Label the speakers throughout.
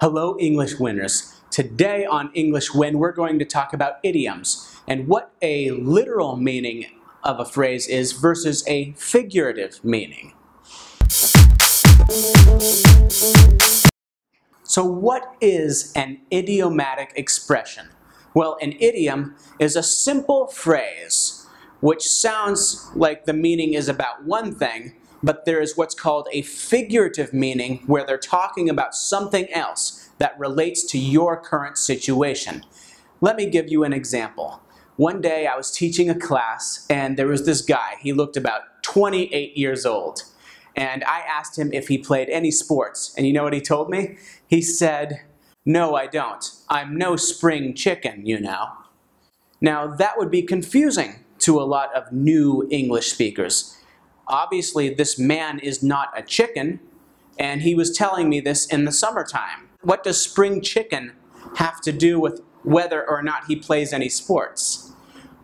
Speaker 1: Hello, English winners. Today on English Win, we're going to talk about idioms and what a literal meaning of a phrase is versus a figurative meaning. So what is an idiomatic expression? Well, an idiom is a simple phrase which sounds like the meaning is about one thing, but there is what's called a figurative meaning where they're talking about something else that relates to your current situation. Let me give you an example. One day I was teaching a class and there was this guy. He looked about 28 years old. And I asked him if he played any sports. And you know what he told me? He said, "No, I don't. I'm no spring chicken, you know." Now that would be confusing to a lot of new English speakers. Obviously, this man is not a chicken, and he was telling me this in the summertime. What does spring chicken have to do with whether or not he plays any sports?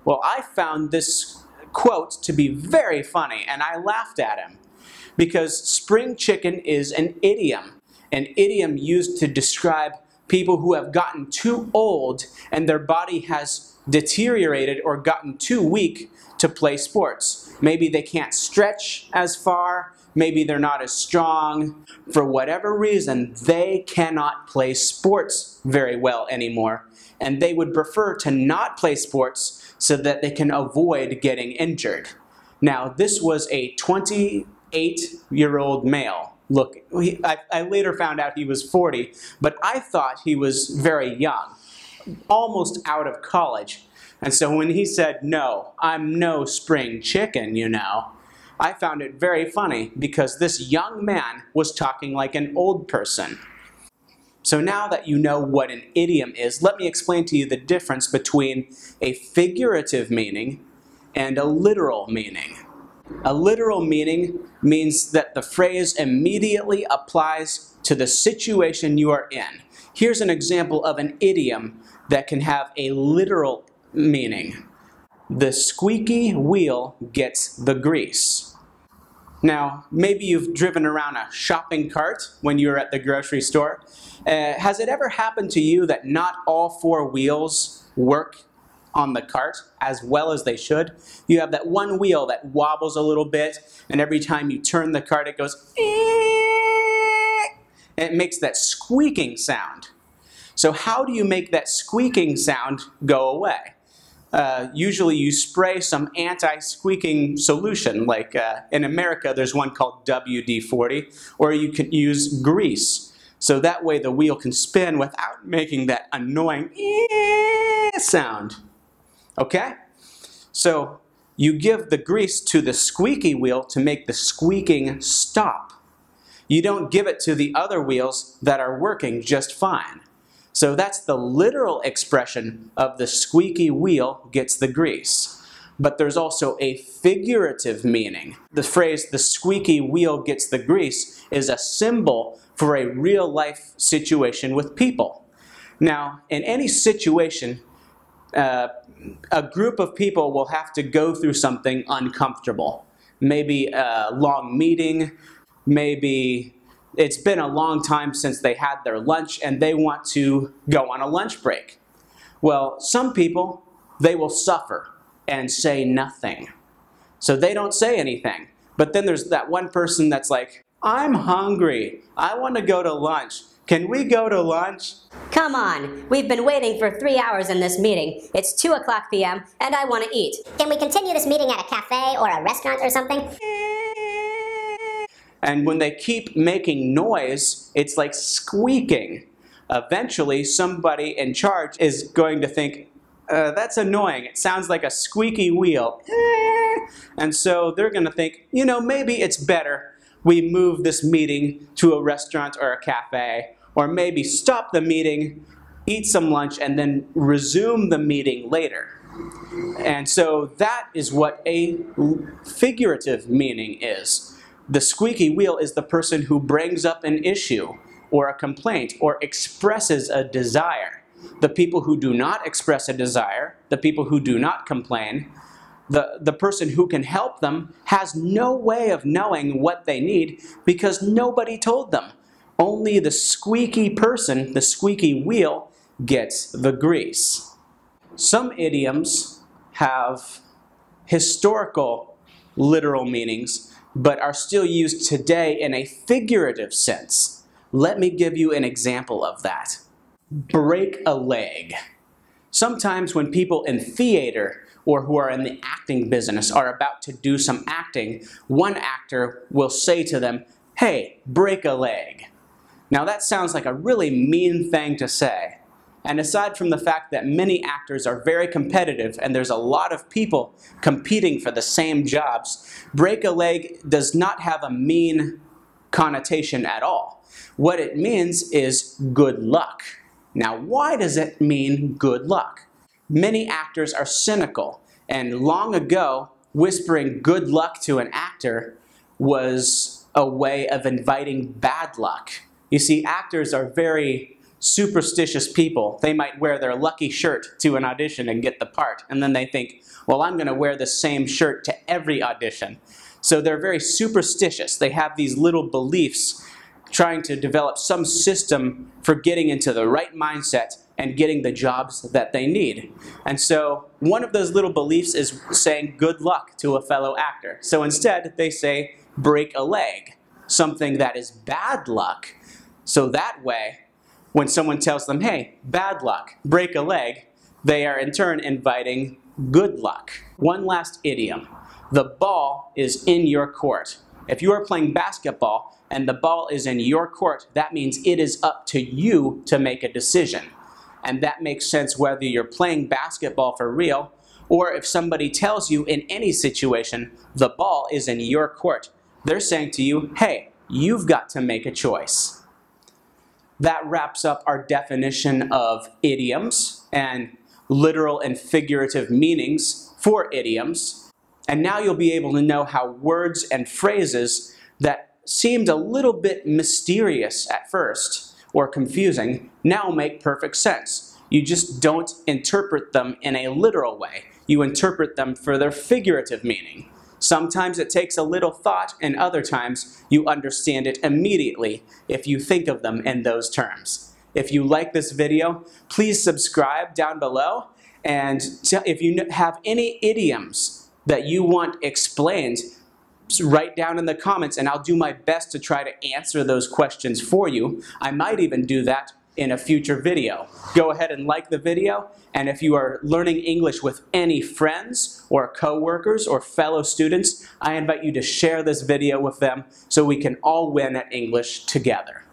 Speaker 1: Well, I found this quote to be very funny, and I laughed at him. Because spring chicken is an idiom used to describe people who have gotten too old and their body has deteriorated or gotten too weak to play sports. Maybe they can't stretch as far, maybe they're not as strong. For whatever reason, they cannot play sports very well anymore, and they would prefer to not play sports so that they can avoid getting injured. Now, this was a 28-year-old male. Look, I later found out he was 40, but I thought he was very young, almost out of college. And so when he said, "No, I'm no spring chicken, you know," I found it very funny because this young man was talking like an old person. So now that you know what an idiom is, let me explain to you the difference between a figurative meaning and a literal meaning. A literal meaning means that the phrase immediately applies to the situation you are in. Here's an example of an idiom that can have a literal meaning. The squeaky wheel gets the grease. Now, maybe you've driven around a shopping cart when you were at the grocery store. Has it ever happened to you that not all four wheels work on the cart as well as they should? You have that one wheel that wobbles a little bit, and every time you turn the cart it goes and it makes that squeaking sound. So how do you make that squeaking sound go away? Usually you spray some anti-squeaking solution, like in America there's one called WD-40, or you can use grease. So that way the wheel can spin without making that annoying sound. Okay? So you give the grease to the squeaky wheel to make the squeaking stop. You don't give it to the other wheels that are working just fine. So that's the literal expression of the squeaky wheel gets the grease. But there's also a figurative meaning. The phrase, "the squeaky wheel gets the grease," is a symbol for a real-life situation with people. Now, in any situation, a group of people will have to go through something uncomfortable. Maybe a long meeting, maybe it's been a long time since they had their lunch and they want to go on a lunch break. Well, some people, they will suffer and say nothing. So they don't say anything. But then there's that one person that's like, "I'm hungry. I want to go to lunch. Can we go to lunch?"
Speaker 2: Come on, we've been waiting for 3 hours in this meeting. It's 2:00 p.m. and I want to eat.
Speaker 3: Can we continue this meeting at a cafe or a restaurant or something?
Speaker 1: And when they keep making noise, it's like squeaking. Eventually, somebody in charge is going to think, "That's annoying. It sounds like a squeaky wheel." And so they're going to think, you know, maybe it's better we move this meeting to a restaurant or a cafe, or maybe stop the meeting, eat some lunch, and then resume the meeting later. And so that is what a figurative meaning is. The squeaky wheel is the person who brings up an issue or a complaint or expresses a desire. The people who do not express a desire, the people who do not complain, the person who can help them has no way of knowing what they need because nobody told them. Only the squeaky person, the squeaky wheel, gets the grease. Some idioms have historical, literal meanings, but are still used today in a figurative sense. Let me give you an example of that. Break a leg. Sometimes when people in theater or who are in the acting business are about to do some acting, one actor will say to them, "Hey, break a leg." Now that sounds like a really mean thing to say. And aside from the fact that many actors are very competitive and there's a lot of people competing for the same jobs, break a leg does not have a mean connotation at all. What it means is good luck. Now, why does it mean good luck? Many actors are cynical, and long ago, whispering good luck to an actor was a way of inviting bad luck. You see, actors are very superstitious people. They might wear their lucky shirt to an audition and get the part, and then they think, well, I'm going to wear the same shirt to every audition. So they're very superstitious. They have these little beliefs trying to develop some system for getting into the right mindset and getting the jobs that they need. And so one of those little beliefs is saying good luck to a fellow actor. So instead they say break a leg, something that is bad luck. So that way, when someone tells them, hey, bad luck, break a leg, they are in turn inviting good luck. One last idiom. The ball is in your court. If you are playing basketball and the ball is in your court, that means it is up to you to make a decision. And that makes sense whether you're playing basketball for real or if somebody tells you in any situation, the ball is in your court. They're saying to you, hey, you've got to make a choice. That wraps up our definition of idioms and literal and figurative meanings for idioms. And now you'll be able to know how words and phrases that seemed a little bit mysterious at first or confusing now make perfect sense. You just don't interpret them in a literal way. You interpret them for their figurative meaning. Sometimes it takes a little thought, and other times you understand it immediately if you think of them in those terms. If you like this video, please subscribe down below, and if you have any idioms that you want explained, write down in the comments and I'll do my best to try to answer those questions for you. I might even do that in a future video. Go ahead and like the video, and if you are learning English with any friends or co-workers or fellow students, I invite you to share this video with them so we can all win at English together.